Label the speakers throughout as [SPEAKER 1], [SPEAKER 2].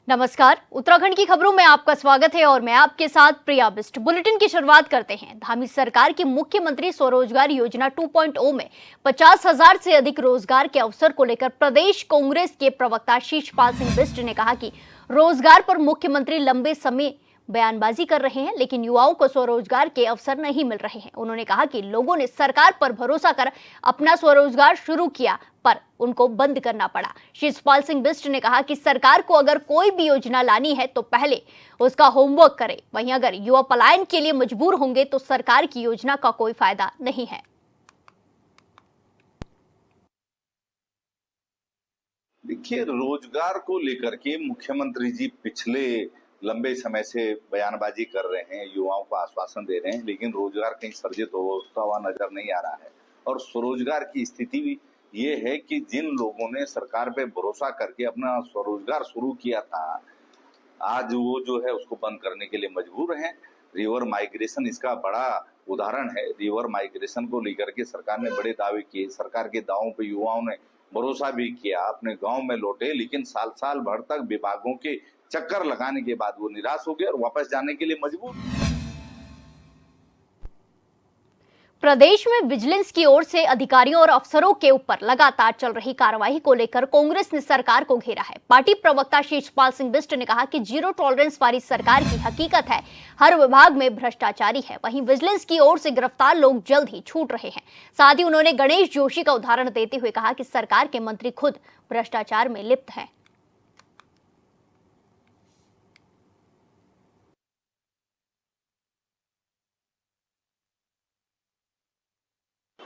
[SPEAKER 1] नमस्कार, उत्तराखंड की खबरों में आपका स्वागत है और मैं आपके साथ प्रिया बिष्ट। बुलेटिन की शुरुआत करते हैं। धामी सरकार की मुख्यमंत्री स्वरोजगार योजना 2.0 में 50,000 से अधिक रोजगार के अवसर को लेकर प्रदेश कांग्रेस के प्रवक्ता शिषपाल सिंह बिष्ट ने कहा कि रोजगार पर मुख्यमंत्री लंबे समय बयानबाजी कर रहे हैं, लेकिन युवाओं को स्वरोजगार के अवसर नहीं मिल रहे हैं। उन्होंने कहा कि लोगों ने सरकार पर भरोसा कर अपना स्वरोजगार शुरू किया, पर उनको बंद करना पड़ा। शिषपाल सिंह बिष्ट ने कहा कि सरकार को अगर कोई भी योजना लानी है तो पहले उसका होमवर्क करे। वहीं अगर युवा पलायन के लिए मजबूर होंगे तो सरकार की योजना का कोई फायदा नहीं है।
[SPEAKER 2] देखिए, रोजगार को लेकर के मुख्यमंत्री जी पिछले लंबे समय से बयानबाजी कर रहे हैं, युवाओं को आश्वासन दे रहे हैं, लेकिन रोजगार कहीं सर्जित होता हुआ नजर नहीं आ रहा है। और स्वरोजगार की स्थिति भी ये है कि जिन लोगों ने सरकार पे भरोसा करके अपना स्वरोजगार शुरू किया था, आज वो जो है उसको बंद करने के लिए मजबूर हैं। रिवर माइग्रेशन इसका बड़ा उदाहरण है। रिवर माइग्रेशन को लेकर के सरकार ने बड़े दावे किए, सरकार के दावों पे युवाओं ने भरोसा भी किया, अपने गांव में लौटे, लेकिन साल साल भर तक विभागों के चक्कर लगाने के बाद वो निराश हो गए और वापस जाने के लिए मजबूर।
[SPEAKER 1] प्रदेश में विजिलेंस की ओर से अधिकारियों और अफसरों के ऊपर लगातार चल रही कार्रवाई को लेकर कांग्रेस ने सरकार को घेरा है। पार्टी प्रवक्ता शिषपाल सिंह बिष्ट ने कहा कि जीरो टॉलरेंस वाली सरकार की हकीकत है, हर विभाग में भ्रष्टाचारी है। वहीं विजिलेंस की ओर से गिरफ्तार लोग जल्द ही छूट रहे हैं। साथ ही उन्होंने गणेश जोशी का उदाहरण देते हुए कहा कि सरकार के मंत्री खुद भ्रष्टाचार में लिप्त हैं।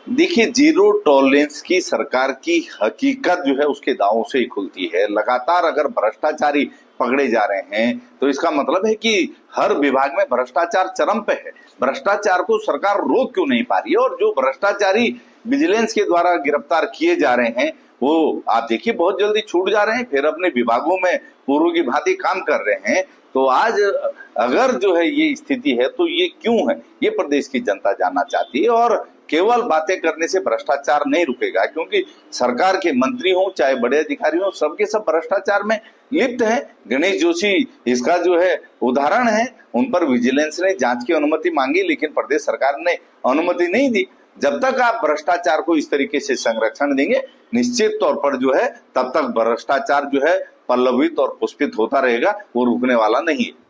[SPEAKER 2] देखिए, जीरो टॉलरेंस की सरकार की हकीकत जो है उसके दावों से ही खुलती है। लगातार अगर भ्रष्टाचारी पकड़े जा रहे हैं तो इसका मतलब है कि हर विभाग में भ्रष्टाचार चरम पे है। भ्रष्टाचार को सरकार रोक क्यों नहीं पा रही है? और जो भ्रष्टाचारी विजिलेंस के द्वारा गिरफ्तार किए जा रहे हैं वो आप देखिए बहुत जल्दी छूट जा रहे हैं, फिर अपने विभागों में पूर्व की भांति काम कर रहे हैं। तो आज अगर जो है ये स्थिति है तो ये क्यों है, ये प्रदेश की जनता जानना चाहती है। और केवल बातें करने से भ्रष्टाचार नहीं रुकेगा, क्योंकि सरकार के मंत्री हो चाहे बड़े अधिकारी हो, सबके सब भ्रष्टाचार में लिप्त हैं। गणेश जोशी इसका जो है उदाहरण है। उन पर विजिलेंस ने जांच की अनुमति मांगी, लेकिन प्रदेश सरकार ने अनुमति नहीं दी। जब तक आप भ्रष्टाचार को इस तरीके से संरक्षण देंगे, निश्चित तौर पर जो है तब तक भ्रष्टाचार जो है पल्लवित और पुष्पित होता रहेगा, वो रुकने वाला नहीं है।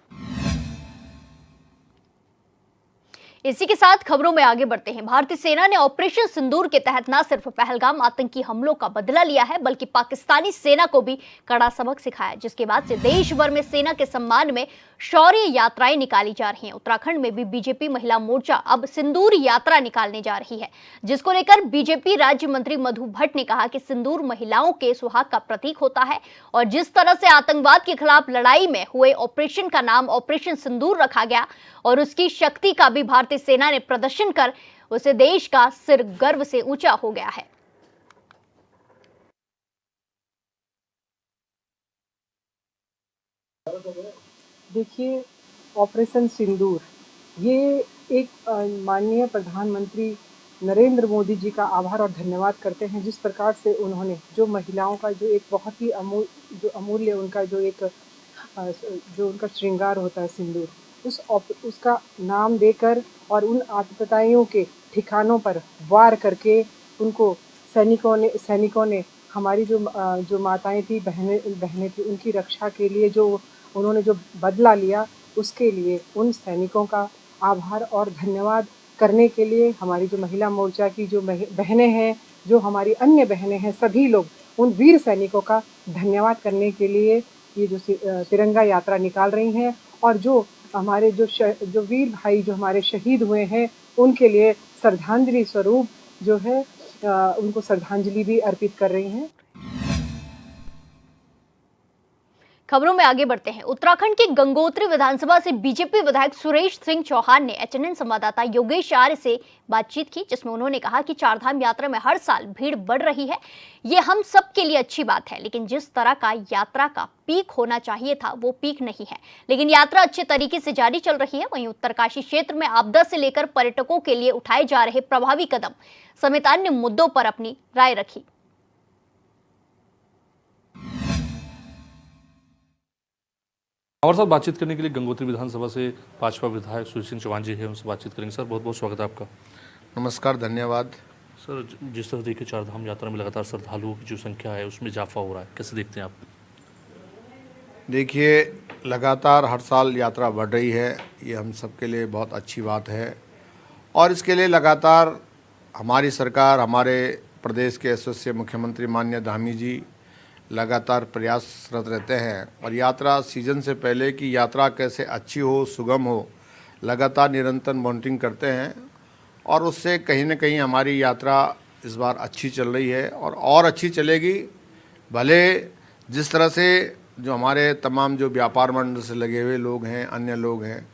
[SPEAKER 1] इसी के साथ खबरों में आगे बढ़ते हैं। भारतीय सेना ने ऑपरेशन सिंदूर के तहत न सिर्फ पहलगाम आतंकी हमलों का बदला लिया है, बल्कि पाकिस्तानी सेना को भी कड़ा सबक सिखाया, जिसके बाद से देश भर में सेना के सम्मान में शौर्य यात्राएं निकाली जा रही हैं। उत्तराखंड में भी बीजेपी महिला मोर्चा अब सिंदूर यात्रा निकालने जा रही है, जिसको लेकर बीजेपी राज्य मंत्री मधु भट्ट ने कहा कि सिंदूर महिलाओं के सुहाग का प्रतीक होता है और जिस तरह से आतंकवाद के खिलाफ लड़ाई में हुए ऑपरेशन का नाम ऑपरेशन सिंदूर रखा गया और उसकी शक्ति का भी भारतीय सेना ने प्रदर्शन कर उसे देश का सिर गर्व से ऊंचा हो गया है।
[SPEAKER 3] देखिए, ऑपरेशन सिंदूर ये एक माननीय प्रधानमंत्री नरेंद्र मोदी जी का आभार और धन्यवाद करते हैं, जिस प्रकार से उन्होंने जो महिलाओं का जो एक बहुत ही अमूल्य उनका जो उनका श्रृंगार होता है सिंदूर, उसका नाम देकर और उन आतताइयों के ठिकानों पर वार करके उनको सैनिकों ने हमारी जो माताएं थी, बहनें थी, उनकी रक्षा के लिए जो उन्होंने जो बदला लिया, उसके लिए उन सैनिकों का आभार और धन्यवाद करने के लिए हमारी जो महिला मोर्चा की जो बहनें हैं, जो हमारी अन्य बहनें हैं, सभी लोग उन वीर सैनिकों का धन्यवाद करने के लिए ये जो तिरंगा यात्रा निकाल रही हैं और जो हमारे जो वीर भाई जो हमारे शहीद हुए हैं, उनके लिए श्रद्धांजलि स्वरूप जो है उनको श्रद्धांजलि भी अर्पित कर रही हैं।
[SPEAKER 1] खबरों में आगे बढ़ते हैं। उत्तराखंड की गंगोत्री विधानसभा से बीजेपी विधायक सुरेश सिंह चौहान ने एचएनएन संवाददाता योगेश आर्य से बातचीत की, जिसमें उन्होंने कहा कि चारधाम यात्रा में हर साल भीड़ बढ़ रही है। ये हम सब के लिए अच्छी बात है, लेकिन जिस तरह का यात्रा का पीक होना चाहिए था वो पीक नहीं है। लेकिन यात्रा अच्छे तरीके से जारी चल रही है। वहीं उत्तरकाशी क्षेत्र में आपदा से लेकर पर्यटकों के लिए उठाए जा रहे प्रभावी कदम समेत अन्य मुद्दों पर अपनी राय रखी।
[SPEAKER 4] हमारे साथ बातचीत करने के लिए गंगोत्री विधानसभा से भाजपा विधायक सूर्य सिंह चौहान जी हैं, उनसे बातचीत करेंगे। सर बहुत बहुत स्वागत है आपका।
[SPEAKER 5] नमस्कार, धन्यवाद।
[SPEAKER 4] सर जिस तरह देखिए चारधाम यात्रा में लगातार श्रद्धालुओं की जो संख्या है उसमें इजाफा हो रहा है, कैसे देखते हैं आप?
[SPEAKER 5] देखिए, लगातार हर साल यात्रा बढ़ रही है, ये हम सबके लिए बहुत अच्छी बात है और इसके लिए लगातार हमारी सरकार, हमारे प्रदेश के यशस्वी मुख्यमंत्री माननीय धामी जी लगातार प्रयासरत रहते हैं और यात्रा सीजन से पहले की यात्रा कैसे अच्छी हो, सुगम हो, लगातार निरंतर मॉनिटरिंग करते हैं और उससे कहीं न कहीं हमारी यात्रा इस बार अच्छी चल रही है और अच्छी चलेगी। भले जिस तरह से जो हमारे तमाम जो व्यापार मंडल से लगे हुए लोग हैं, अन्य लोग हैं,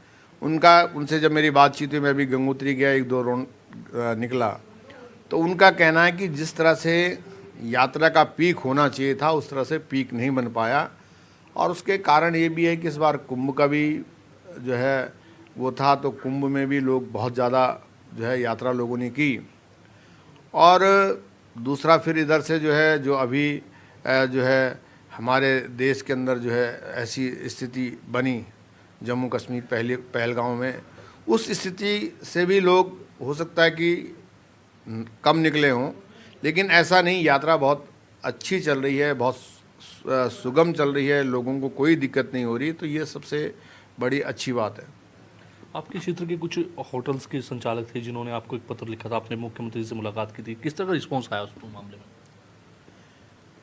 [SPEAKER 5] उनसे जब मेरी बातचीत हुई, मैं अभी गंगोत्री गया, 1-2 राउंड निकला, तो उनका कहना है कि जिस तरह से यात्रा का पीक होना चाहिए था उस तरह से पीक नहीं बन पाया और उसके कारण ये भी है कि इस बार कुंभ का भी जो है वो था, तो कुंभ में भी लोग बहुत ज़्यादा जो है यात्रा लोगों ने की और दूसरा फिर इधर से जो है जो अभी जो है हमारे देश के अंदर जो है ऐसी स्थिति बनी जम्मू कश्मीर पहलगांव में, उस स्थिति से भी लोग हो सकता है कि कम निकले हों, लेकिन ऐसा नहीं, यात्रा बहुत अच्छी चल रही है, बहुत सुगम चल रही है, लोगों को कोई दिक्कत नहीं हो रही, तो ये सबसे बड़ी अच्छी बात है।
[SPEAKER 4] आपके क्षेत्र के कुछ होटल्स के संचालक थे जिन्होंने आपको एक पत्र लिखा था, आपने मुख्यमंत्री से मुलाकात की थी, किस तरह का रिस्पॉन्स आया उस मामले में?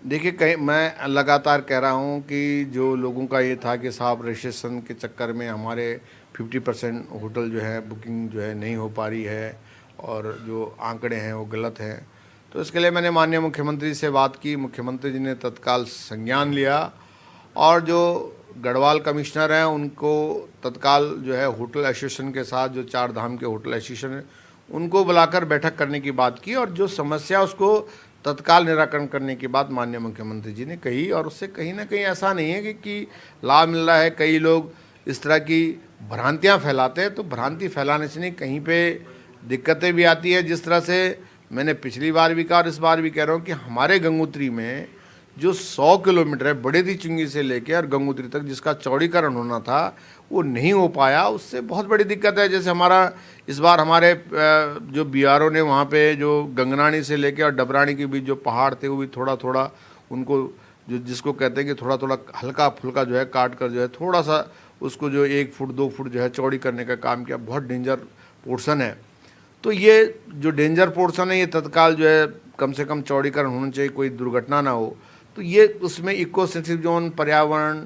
[SPEAKER 5] देखिए, मैं लगातार कह रहा हूँ कि जो लोगों का ये था कि साहब रजिस्ट्रेशन के चक्कर में हमारे 50% होटल जो है बुकिंग जो है नहीं हो पा रही है और जो आंकड़े हैं वो गलत हैं, तो इसके लिए मैंने माननीय मुख्यमंत्री से बात की। मुख्यमंत्री जी ने तत्काल संज्ञान लिया और जो गढ़वाल कमिश्नर हैं उनको तत्काल जो है होटल एसोसिएशन के साथ, जो चार धाम के होटल एसोसिएशन है, उनको बुलाकर बैठक करने की बात की और जो समस्या उसको तत्काल निराकरण करने की बात माननीय मुख्यमंत्री जी ने कही और उससे कहीं ना कहीं ऐसा नहीं है कि लाभ मिल रहा है। कई लोग इस तरह की भ्रांतियां फैलाते हैं, तो भ्रांति फैलाने से नहीं, कहीं पे दिक्कतें भी आती है। जिस तरह से मैंने पिछली बार भी कहा और इस बार भी कह रहा हूँ कि हमारे गंगोत्री में जो 100 किलोमीटर है बड़ेदी चुंगी से लेकर और गंगोत्री तक, जिसका चौड़ीकरण होना था वो नहीं हो पाया, उससे बहुत बड़ी दिक्कत है। जैसे हमारा इस बार हमारे जो बीआरओ ने वहाँ पे जो गंगनानी से लेकर और डबरानी के बीच जो पहाड़ थे वो भी थोड़ा थोड़ा उनको जो जिसको कहते हैं कि थोड़ा थोड़ा हल्का फुल्का जो है काट कर जो है थोड़ा सा उसको जो 1 फुट 2 फुट जो है चौड़ी करने का काम किया। बहुत डेंजर पोर्शन है, तो ये जो डेंजर पोर्शन है ये तत्काल जो है कम से कम चौड़ीकरण होना चाहिए, कोई दुर्घटना ना हो। तो ये उसमें इको सेंसिटिव जोन, पर्यावरण,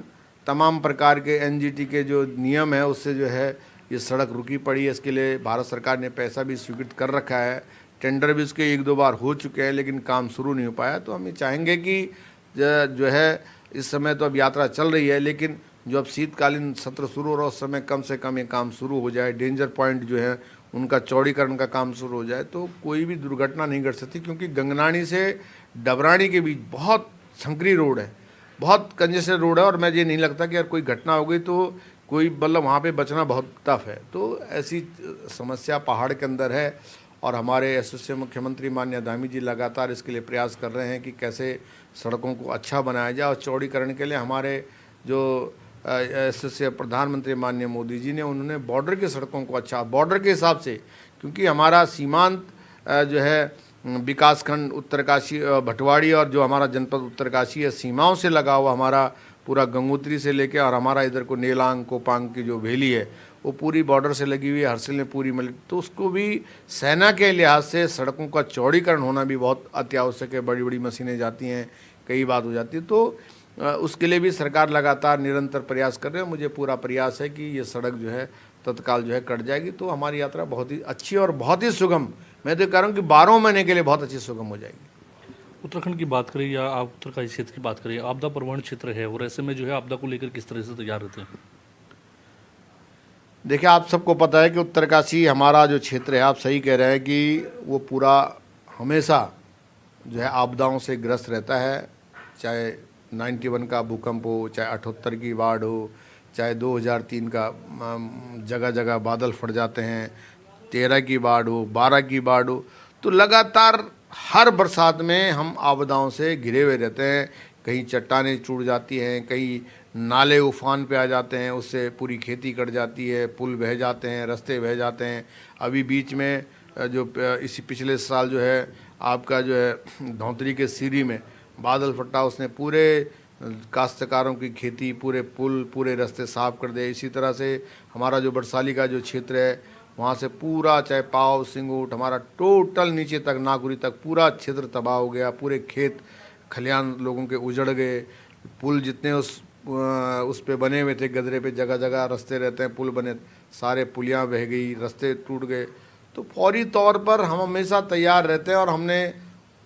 [SPEAKER 5] तमाम प्रकार के एनजीटी के जो नियम है उससे जो है ये सड़क रुकी पड़ी है। इसके लिए भारत सरकार ने पैसा भी स्वीकृत कर रखा है, टेंडर भी इसके 1-2 बार हो चुके हैं, लेकिन काम शुरू नहीं हो पाया। तो हम ये चाहेंगे कि जो है इस समय तो अब यात्रा चल रही है, लेकिन जो अब शीतकालीन सत्र शुरू हो रहा है उस समय कम से कम ये काम शुरू हो जाए, डेंजर पॉइंट जो है उनका चौड़ीकरण का काम शुरू हो जाए, तो कोई भी दुर्घटना नहीं घट सकती। क्योंकि गंगनानी से डबरानी के बीच बहुत संकरी रोड है, बहुत कंजेस्टेड रोड है और मैं ये नहीं लगता कि यार कोई घटना हो गई तो कोई मतलब वहाँ पे बचना बहुत टफ है। तो ऐसी समस्या पहाड़ के अंदर है और हमारे यशस्वी मुख्यमंत्री माननीय धामी जी लगातार इसके लिए प्रयास कर रहे हैं कि कैसे सड़कों को अच्छा बनाया जाए। और चौड़ीकरण के लिए हमारे जो यशस्वी प्रधानमंत्री माननीय मोदी जी ने, उन्होंने बॉर्डर की सड़कों को अच्छा, बॉर्डर के हिसाब से, क्योंकि हमारा सीमांत जो है विकासखंड उत्तरकाशी भटवाड़ी और जो हमारा जनपद उत्तरकाशी है, सीमाओं से लगा हुआ हमारा पूरा गंगोत्री से लेके और हमारा इधर को नेलांग कोपांग की जो वैली है वो पूरी बॉर्डर से लगी हुई है, हरसिल में पूरी मिल, तो उसको भी सेना के लिहाज से सड़कों का चौड़ीकरण होना भी बहुत अत्यावश्यक है। बड़ी बड़ी मशीनें जाती हैं, कई बात हो जाती है, तो उसके लिए भी सरकार लगातार निरंतर प्रयास कर रहे हैं। मुझे पूरा प्रयास है कि ये सड़क जो है तत्काल जो है कट जाएगी, तो हमारी यात्रा बहुत ही अच्छी और बहुत ही सुगम, मैं तो कह रहा हूँ कि 12 महीने के लिए बहुत अच्छी सुगम हो जाएगी।
[SPEAKER 4] उत्तराखंड की बात करें या आप उत्तरकाशी क्षेत्र की बात करें, आपदा प्रवण क्षेत्र है और ऐसे में जो है आपदा को लेकर किस तरह से तैयार रहते हैं?
[SPEAKER 5] देखिए, आप सबको पता है कि उत्तरकाशी हमारा जो क्षेत्र है, आप सही कह रहे हैं कि वो पूरा हमेशा जो है आपदाओं से ग्रस्त रहता है। चाहे 91 का भूकंप हो, चाहे 78 की बाढ़ हो, चाहे 2003 का जगह जगह बादल फट जाते हैं, 13 की बाढ़ हो, 12 की बाढ़ हो, तो लगातार हर बरसात में हम आपदाओं से घिरे हुए रहते हैं। कहीं चट्टानें टूट जाती हैं, कहीं नाले उफान पे आ जाते हैं, उससे पूरी खेती कट जाती है, पुल बह जाते हैं, रास्ते बह जाते हैं। अभी बीच में जो इसी पिछले साल जो है आपका जो है धौंतरी के सीरी में बादल फटा, उसने पूरे काश्तकारों की खेती, पूरे पुल, पूरे रास्ते साफ कर दिए। इसी तरह से हमारा जो बरसाली का जो क्षेत्र है वहाँ से पूरा चाहे पाव, सिंगूट, हमारा टोटल नीचे तक नागुरी तक पूरा क्षेत्र तबाह हो गया। पूरे खेत खलियान लोगों के उजड़ गए। पुल जितने उस पे बने हुए थे, गदरे पे जगह जगह रास्ते रहते हैं, पुल बने, सारे पुलियाँ बह गई, रास्ते टूट गए। तो फौरी तौर पर हम हमेशा तैयार रहते हैं और हमने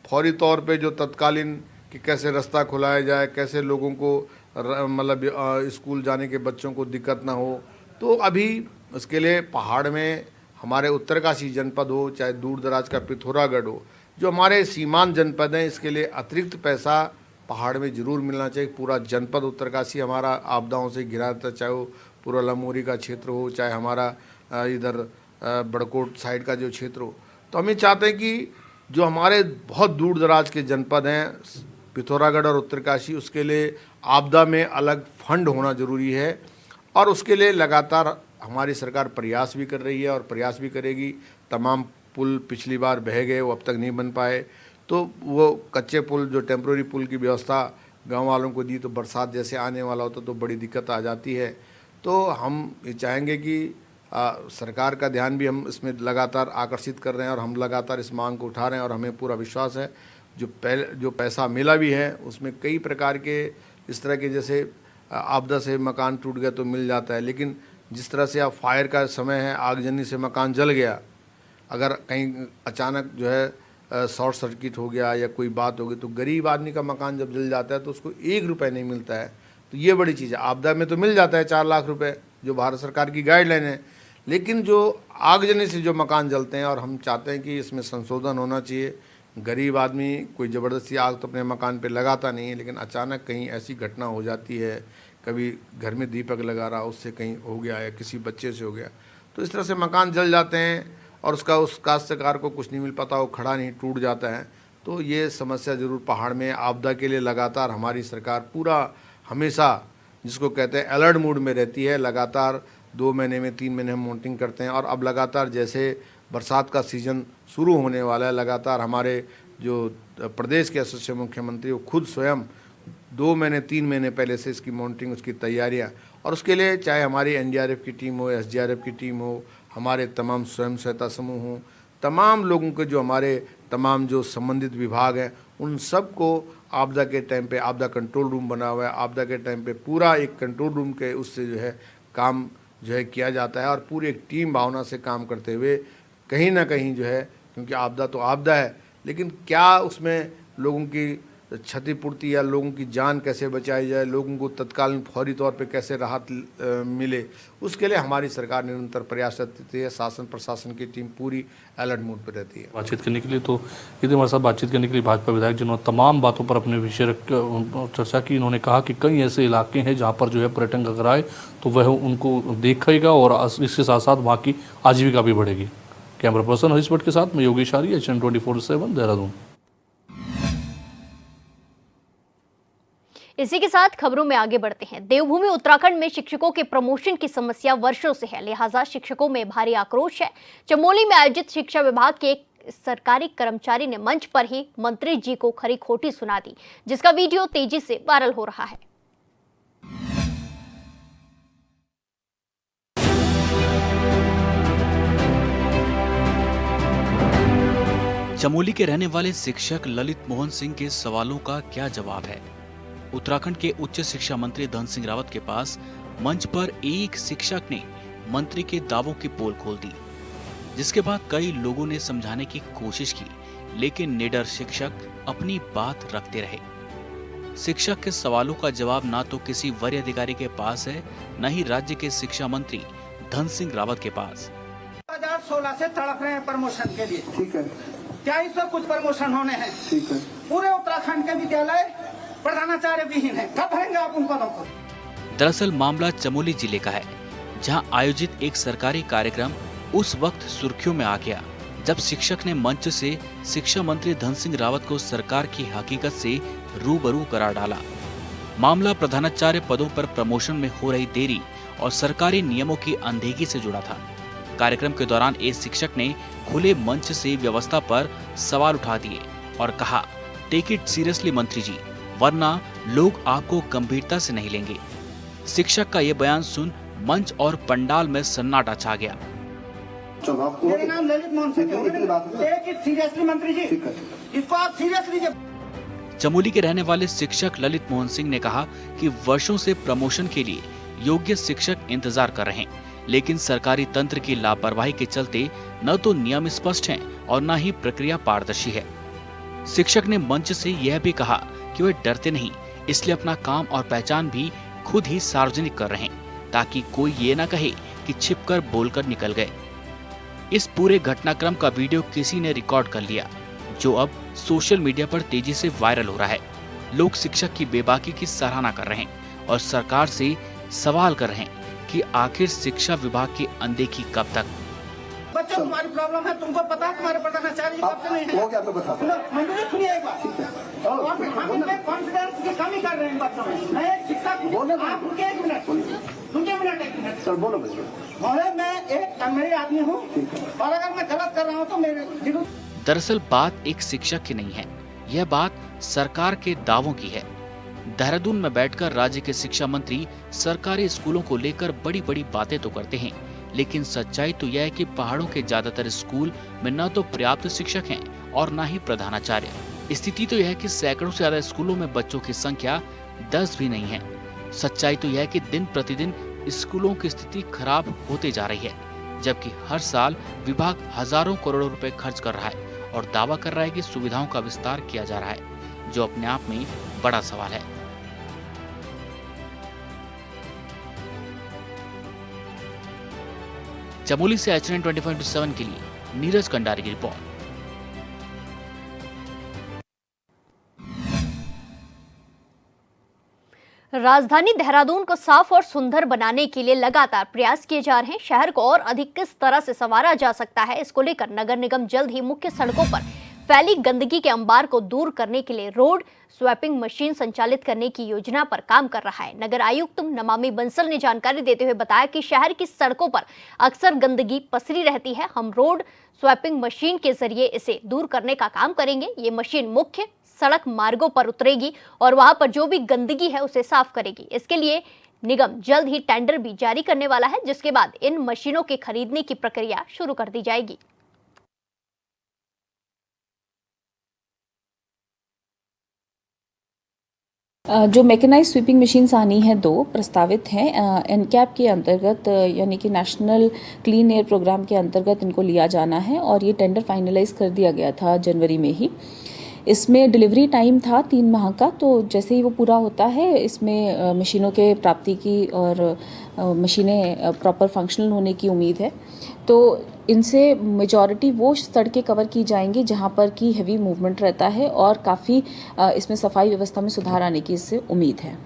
[SPEAKER 5] फौरी तौर पे जो तत्कालीन कि कैसे रास्ता खुलाया जाए, कैसे लोगों को मतलब स्कूल जाने के बच्चों को दिक्कत ना हो, तो अभी उसके लिए पहाड़ में हमारे उत्तरकाशी जनपद हो, चाहे दूर दराज का पिथौरागढ़ हो, जो हमारे सीमांत जनपद हैं, इसके लिए अतिरिक्त पैसा पहाड़ में ज़रूर मिलना चाहिए। पूरा जनपद उत्तरकाशी हमारा आपदाओं से घिरा था, चाहे वो पूरा लमोरी का क्षेत्र हो, चाहे हमारा इधर बड़कोट साइड का जो क्षेत्र हो। तो हम ये चाहते हैं कि जो हमारे बहुत दूर दराज के जनपद हैं, पिथौरागढ़ और उत्तरकाशी, उसके लिए आपदा में अलग फंड होना ज़रूरी है और उसके लिए लगातार हमारी सरकार प्रयास भी कर रही है और प्रयास भी करेगी। तमाम पुल पिछली बार बह गए, वो अब तक नहीं बन पाए, तो वो कच्चे पुल, जो टेम्प्रोरी पुल की व्यवस्था गांव वालों को दी, तो बरसात जैसे आने वाला होता तो बड़ी दिक्कत आ जाती है। तो हम ये चाहेंगे कि सरकार का ध्यान भी हम इसमें लगातार आकर्षित कर रहे हैं और हम लगातार इस मांग को उठा रहे हैं और हमें पूरा विश्वास है जो पैसा मिला भी है उसमें कई प्रकार के इस तरह के, जैसे आपदा से मकान टूट गया तो मिल जाता है, लेकिन जिस तरह से अब फायर का समय है, आगजनी से मकान जल गया, अगर कहीं अचानक जो है शॉर्ट सर्किट हो गया या कोई बात हो गई, तो गरीब आदमी का मकान जब जल जाता है तो उसको 1 रुपये नहीं मिलता है। तो ये बड़ी चीज़ है। आपदा में तो मिल जाता है 4 लाख रुपए, जो भारत सरकार की गाइडलाइन है, लेकिन जो आगजनी से जो मकान जलते हैं, और हम चाहते हैं कि इसमें संशोधन होना चाहिए। गरीब आदमी कोई ज़बरदस्ती आग तो अपने मकान पे लगाता नहीं है, लेकिन अचानक कहीं ऐसी घटना हो जाती है, कभी घर में दीपक लगा रहा, उससे कहीं हो गया या किसी बच्चे से हो गया, तो इस तरह से मकान जल जाते हैं और उस काश्तकार को कुछ नहीं मिल पाता, वो खड़ा नहीं, टूट जाता है। तो ये समस्या ज़रूर पहाड़ में आपदा के लिए लगातार हमारी सरकार पूरा हमेशा, जिसको कहते हैं अलर्ट मूड में रहती है। लगातार 2 महीने में 3 महीने हम मॉनिटरिंग करते हैं और अब लगातार जैसे बरसात का सीज़न शुरू होने वाला है, लगातार हमारे जो प्रदेश के यशस्वी मुख्यमंत्री वो खुद स्वयं 2 महीने 3 महीने पहले से इसकी मॉनिटरिंग, उसकी तैयारियां, और उसके लिए चाहे हमारी एनडीआरएफ की टीम हो, एसडीआरएफ की टीम हो, हमारे तमाम स्वयं सहायता समूह हों, तमाम लोगों के जो हमारे तमाम जो संबंधित विभाग हैं, उन सब को आपदा के टाइम पे आपदा कंट्रोल रूम बना हुआ है। आपदा के टाइम पे पूरा एक कंट्रोल रूम के उससे जो है काम जो है किया जाता है और पूरी एक टीम भावना से काम करते हुए कहीं ना कहीं जो है, क्योंकि आपदा तो आपदा है, लेकिन क्या उसमें लोगों की क्षतिपूर्ति या लोगों की जान कैसे बचाई जाए, लोगों को तत्कालीन फौरी तौर पे कैसे राहत मिले, उसके लिए हमारी सरकार निरंतर प्रयासरत रहती है। शासन प्रशासन की टीम पूरी अलर्ट मोड पर रहती है।
[SPEAKER 4] बातचीत करने के लिए तो इधर हमारे साथ बातचीत करने के लिए भाजपा विधायक जिन्होंने तमाम बातों पर अपने विषय चर्चा की। इन्होंने कहा कि कई ऐसे इलाके हैं जहाँ पर जो है पर्यटन अगर आए तो वह उनको देखेगा और इसके साथ साथ वहाँ की आजीविका भी बढ़ेगी। कैमरा पर्सन हरीश भट्ट के साथ मैं योगेश आर्य, HN 24/7 देहरादून।
[SPEAKER 1] इसी के साथ खबरों में आगे बढ़ते हैं। देवभूमि उत्तराखंड में शिक्षकों के प्रमोशन की समस्या वर्षों से है, लिहाजा शिक्षकों में भारी आक्रोश है। चमोली में आयोजित शिक्षा विभाग के एक सरकारी कर्मचारी ने मंच पर ही मंत्री जी को खरी खोटी सुना दी, जिसका वीडियो तेजी से वायरल हो रहा है।
[SPEAKER 6] चमोली के रहने वाले शिक्षक ललित मोहन सिंह के सवालों का क्या जवाब है? उत्तराखंड के उच्च शिक्षा मंत्री धन सिंह रावत के पास मंच पर एक शिक्षक ने मंत्री के दावों की पोल खोल दी, जिसके बाद कई लोगों ने समझाने की कोशिश की, लेकिन निडर शिक्षक अपनी बात रखते रहे। शिक्षक के सवालों का जवाब ना तो किसी वरीय अधिकारी के पास है, न ही राज्य के शिक्षा मंत्री धन सिंह रावत के पास।
[SPEAKER 7] 2016 से तड़प रहे हैं प्रमोशन के लिए।
[SPEAKER 8] ठीक है,
[SPEAKER 7] क्या इसमें कुछ प्रमोशन होने हैं?
[SPEAKER 8] ठीक है।
[SPEAKER 7] पूरे उत्तराखंड के विद्यालय प्रधानाचार्य विहीन है, कब भरेंगे आप उन पदों को?
[SPEAKER 6] दरअसल मामला चमोली जिले का है, जहां आयोजित एक सरकारी कार्यक्रम उस वक्त सुर्खियों में आ गया जब शिक्षक ने मंच से शिक्षा मंत्री धन सिंह रावत को सरकार की हकीकत से रूबरू करा डाला। मामला प्रधानाचार्य पदों पर प्रमोशन में हो रही देरी और सरकारी नियमों की अनदेखी से जुड़ा था। कार्यक्रम के दौरान एक शिक्षक ने खुले मंच से व्यवस्था पर सवाल उठा दिए और कहा, टेक इट सीरियसली मंत्री जी, वरना लोग आपको गंभीरता से नहीं लेंगे। शिक्षक का ये बयान सुन मंच और पंडाल में सन्नाटा छा गया।
[SPEAKER 7] मेरा नाम ललित मोहन सिंह है। टेक इट सीरियसली मंत्री जी, इसको आप सीरियस लीजिए।
[SPEAKER 6] चमोली के रहने वाले शिक्षक ललित मोहन सिंह ने कहा कि वर्षों से प्रमोशन के लिए योग्य शिक्षक इंतजार कर रहे हैं, लेकिन सरकारी तंत्र की लापरवाही के चलते न तो नियम स्पष्ट हैं और न ही प्रक्रिया पारदर्शी है। शिक्षक ने मंच से यह भी कहा कि वे डरते नहीं, इसलिए अपना काम और पहचान भी खुद ही सार्वजनिक कर रहे हैं, ताकि कोई ये न कहे कि छिपकर बोलकर निकल गए। इस पूरे घटनाक्रम का वीडियो किसी ने रिकॉर्ड कर लिया, जो अब सोशल मीडिया पर तेजी से वायरल हो रहा है। लोग शिक्षक की बेबाकी की सराहना कर रहे हैं और सरकार से सवाल कर रहे हैं कि आखिर शिक्षा विभाग की अनदेखी कब तक।
[SPEAKER 7] बच्चों, तुम्हारी प्रॉब्लम है, तुमको पता है तुम्हारे प्रधानाचार्य कब से नहीं है। वो क्या तो बता। मंजूरी सुनिए एक बार। और फिर हम इनमें कॉन्फिडेंस की कमी कर रहे हैं बच्चों में। मैं एक शिक्षक, आप रुकिए एक मिनट, एक मिनट। सर बोलो भैया। मैं एक मेरी आदमी हूँ और अगर मैं गलत कर रहा हूँ तो मेरे।
[SPEAKER 6] दरअसल बात एक शिक्षक की नहीं है, यह बात सरकार के दावों की है। देहरादून में बैठकर राज्य के शिक्षा मंत्री सरकारी स्कूलों को लेकर बड़ी बड़ी बातें तो करते हैं, लेकिन सच्चाई तो यह है कि पहाड़ों के ज्यादातर स्कूल में न तो पर्याप्त शिक्षक हैं और न ही प्रधानाचार्य। स्थिति तो यह है कि सैकड़ों से ज्यादा स्कूलों में बच्चों की संख्या 10 भी नहीं है। सच्चाई तो यह है कि दिन प्रतिदिन स्कूलों की स्थिति खराब होते जा रही है, जबकि हर साल विभाग हजारों करोड़ों रुपए खर्च कर रहा है और दावा कर रहा है कि सुविधाओं का विस्तार किया जा रहा है, जो अपने आप में बड़ा सवाल है। चमोली से HN 24/7 के लिए नीरज कंडारी की रिपोर्ट।
[SPEAKER 1] राजधानी देहरादून को साफ और सुंदर बनाने के लिए लगातार प्रयास किए जा रहे हैं। शहर को और अधिक किस तरह से संवारा जा सकता है, इसको लेकर नगर निगम जल्द ही मुख्य सड़कों पर फैली गंदगी के अंबार को दूर करने के लिए रोड स्वैपिंग मशीन संचालित करने की योजना पर काम कर रहा है। नगर आयुक्त नमामि बंसल ने जानकारी देते हुए बताया कि शहर की सड़कों पर अक्सर गंदगी पसरी रहती है। हम रोड स्वैपिंग मशीन के जरिए इसे दूर करने का काम करेंगे। ये मशीन मुख्य सड़क मार्गों पर उतरेगी और वहां पर जो भी गंदगी है उसे साफ करेगी। इसके लिए निगम जल्द ही टेंडर भी जारी करने वाला है, जिसके बाद इन मशीनों के खरीदने की प्रक्रिया शुरू कर दी जाएगी।
[SPEAKER 8] जो मैकेनाइज स्वीपिंग मशीन्स आनी है 2 प्रस्तावित हैं। एनकैप के अंतर्गत यानी कि नेशनल क्लीन एयर प्रोग्राम के अंतर्गत इनको लिया जाना है और ये टेंडर फाइनलाइज कर दिया गया था जनवरी में ही। इसमें डिलीवरी टाइम था 3 माह का, तो जैसे ही वो पूरा होता है इसमें मशीनों के प्राप्ति की और मशीनें प्रॉपर फंक्शनल होने की उम्मीद है। तो इनसे मेजॉरिटी वो सड़कें कवर की जाएंगी जहां पर की हेवी मूवमेंट रहता है और काफ़ी इसमें सफाई व्यवस्था में सुधार आने की इससे उम्मीद है।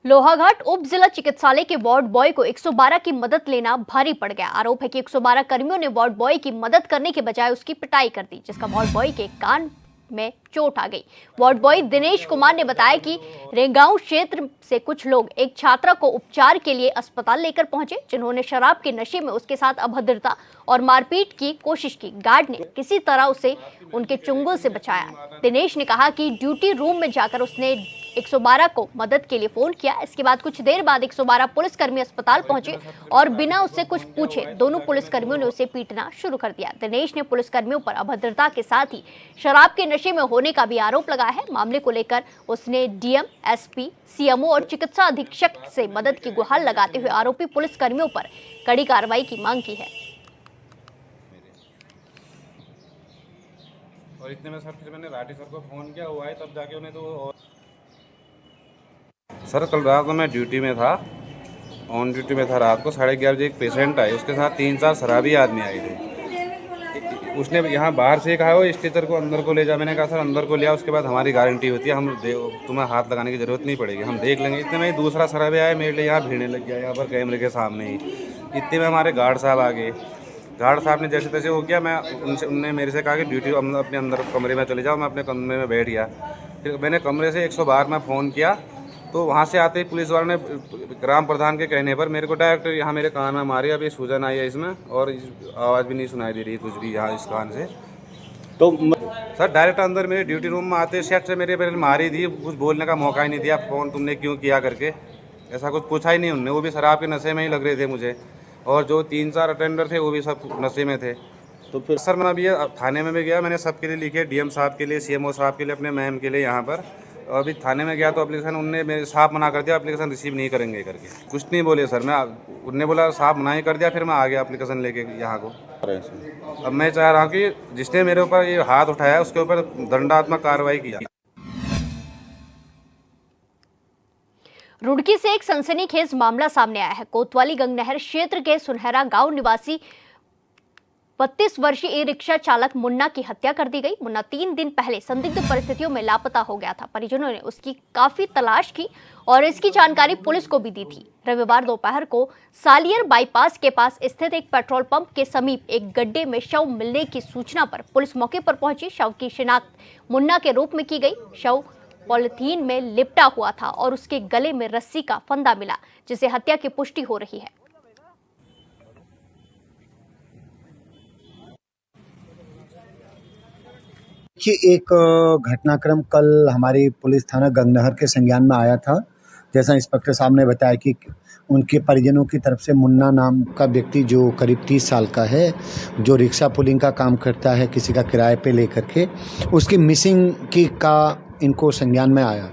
[SPEAKER 1] लोहाघाट उप जिला चिकित्सालय के वार्ड बॉय को 112 की मदद लेना भारी पड़ गया। आरोप है कि 112 कर्मियों ने वार्ड बॉय की मदद करने के बजाय उसकी पिटाई कर दी, जिसका वार्ड बॉय के कान में चोट आ गई। वार्ड बॉय दिनेश कुमार ने बताया कि रेंगांव क्षेत्र से कुछ लोग एक छात्रा को उपचार के लिए अस्पताल लेकर पहुंचे, जिन्होंने शराब के नशे में उसके साथ अभद्रता और मारपीट की कोशिश की। गार्ड ने किसी तरह उसे उनके चुंगल से बचाया। दिनेश ने कहा कि ड्यूटी रूम में जाकर उसने 112 को मदद के लिए फोन किया। इसके बाद कुछ देर बाद 112 पुलिसकर्मी अस्पताल पहुंचे और बिना उससे कुछ पूछे दोनों पुलिसकर्मियों ने उसे पीटना शुरू कर दिया। दिनेश ने पुलिसकर्मियों पर अभद्रता के साथ ही शराब के नशे में होने का भी आरोप लगाया है। मामले को लेकर उसने डीएम, एसपी, सीएमओ और चिकित्सा अधीक्षक से मदद की गुहार लगाते हुए आरोपी पुलिसकर्मियों पर कड़ी कार्रवाई की मांग की है।
[SPEAKER 9] और इतने में सर फिर मैंने राठी सर को फोन किया, वो आए तब जाके उन्हें तो सर कल रात को मैं ड्यूटी में था, ऑन ड्यूटी में था। रात को 11:30 बजे एक पेशेंट आए, उसके साथ 3-4 शराबी आदमी आए थे। उसने यहाँ बाहर से कहा वो स्ट्रेचर को अंदर को ले जा। मैंने कहा सर अंदर को लिया, उसके बाद हमारी गारंटी होती है, हम तुम्हें हाथ लगाने की ज़रूरत नहीं पड़ेगी, हम देख लेंगे। इतने में दूसरा शराबी आया, मेरे लिए यहाँ भीड़ने लग गया यहाँ पर कैमरे के सामने ही। इतने में हमारे गार्ड साहब आ गए, गार्ड साहब ने जैसे तैसे वो किया, मैं उनने मेरे से कहा कि ड्यूटी अपने अंदर कमरे में चले जाओ। मैं अपने कमरे में बैठ गया। फिर मैंने कमरे से 112 में फ़ोन किया, तो वहाँ से आते ही पुलिस वालों ने ग्राम प्रधान के कहने पर मेरे को डायरेक्ट यहाँ मेरे कान में मारी। अभी सूजन आई है इसमें और आवाज़ भी नहीं सुनाई दे रही कुछ भी यहाँ इस कान से। तो सर डायरेक्ट अंदर मेरे ड्यूटी रूम में आते सेट से मेरे पहले मारी थी, कुछ बोलने का मौका ही नहीं दिया। फ़ोन तुमने क्यों किया करके ऐसा कुछ पूछा ही नहीं उनने। वो भी शराब के नशे में ही लग रहे थे मुझे, और जो 3-4 अटेंडर थे वो भी सब नशे में थे। तो फिर सर मैं अभी थाने में भी गया, मैंने सबके लिए लिखे, डीएम साहब के लिए, सीएमओ साहब के लिए, अपने मैम के लिए यहाँ पर। और अभी थाने में गया तो एप्लीकेशन उनने मेरे साहब मना कर दिया, एप्लीकेशन रिसीव नहीं करेंगे करके। कुछ नहीं बोले सर, मैं उनने बोला साहब मना ही कर दिया। फिर मैं आ गया एप्लीकेशन लेके यहाँ को। अब मैं चाह रहा हूँ कि जिसने मेरे ऊपर ये हाथ उठाया उसके ऊपर दंडात्मक कार्रवाई की।
[SPEAKER 1] रुड़की से एक सनसनीखेज मामला सामने आया है। कोतवाली गंगनहर क्षेत्र के सुनहरा गांव निवासी 32 वर्षीय ई रिक्शा चालक मुन्ना की हत्या कर दी गई। मुन्ना 3 दिन पहले संदिग्ध परिस्थितियों में लापता हो गया था। परिजनों ने उसकी काफी तलाश की और इसकी जानकारी पुलिस को भी दी थी। रविवार दोपहर को सालियर बाईपास के पास स्थित एक पेट्रोल पंप के समीप एक गड्ढे में शव मिलने की सूचना पर पुलिस मौके पर पहुंची। शव की शिनाख्त मुन्ना के रूप में की गई। शव पॉलिथीन में लिपटा हुआ था और उसके गले में रस्सी का फंदा मिला, जिसे हत्या की पुष्टि हो रही है।
[SPEAKER 10] देखिए, एक घटनाक्रम कल हमारी पुलिस थाना गंगनहर के संज्ञान में आया था। जैसा इंस्पेक्टर साहब ने बताया कि उनके परिजनों की तरफ से मुन्ना नाम का व्यक्ति जो करीब 30 साल का है, जो रिक्शा पुलिंग का काम करता है किसी का किराए पे लेकर के, उसकी मिसिंग की का इनको संज्ञान में आया।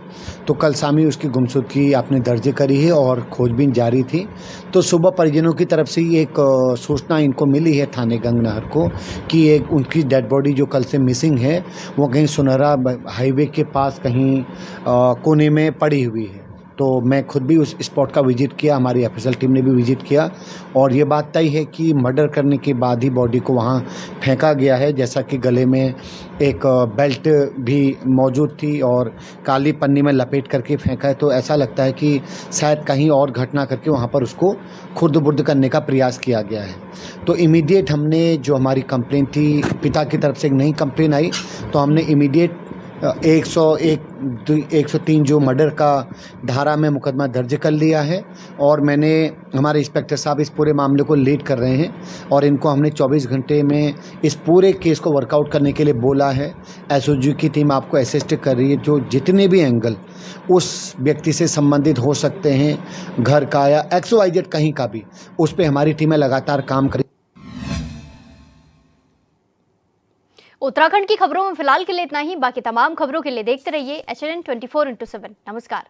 [SPEAKER 10] तो कल शामी उसकी गुमशुदगी आपने दर्ज करी है और खोजबीन जारी थी। तो सुबह परिजनों की तरफ से एक सूचना इनको मिली है थाने गंगनहर को कि एक उनकी डेड बॉडी जो कल से मिसिंग है वो कहीं सुनहरा हाईवे के पास कहीं कोने में पड़ी हुई है। तो मैं खुद भी उस स्पॉट का विजिट किया, हमारी एफएसएल टीम ने भी विजिट किया और ये बात तय है कि मर्डर करने के बाद ही बॉडी को वहाँ फेंका गया है। जैसा कि गले में एक बेल्ट भी मौजूद थी और काली पन्नी में लपेट करके फेंका है। तो ऐसा लगता है कि शायद कहीं और घटना करके वहाँ पर उसको खुर्द-बुर्द करने का प्रयास किया गया है। तो इमीडिएट हमने जो हमारी कंप्लेन थी, पिता की तरफ से एक नई कंप्लेन आई, तो हमने इमीडिएट 103 जो मर्डर का धारा में मुकदमा दर्ज कर लिया है और हमारे इंस्पेक्टर साहब इस पूरे मामले को लीड कर रहे हैं और इनको हमने 24 घंटे में इस पूरे केस को वर्कआउट करने के लिए बोला है। एसओजी की टीम आपको असिस्ट कर रही है। जो जितने भी एंगल उस व्यक्ति से संबंधित हो सकते हैं, घर का या XYZ कहीं का भी, उस पर हमारी टीमें लगातार काम करें।
[SPEAKER 1] उत्तराखंड की खबरों में फिलहाल के लिए इतना ही। बाकी तमाम खबरों के लिए देखते रहिए HNN 24/7। नमस्कार।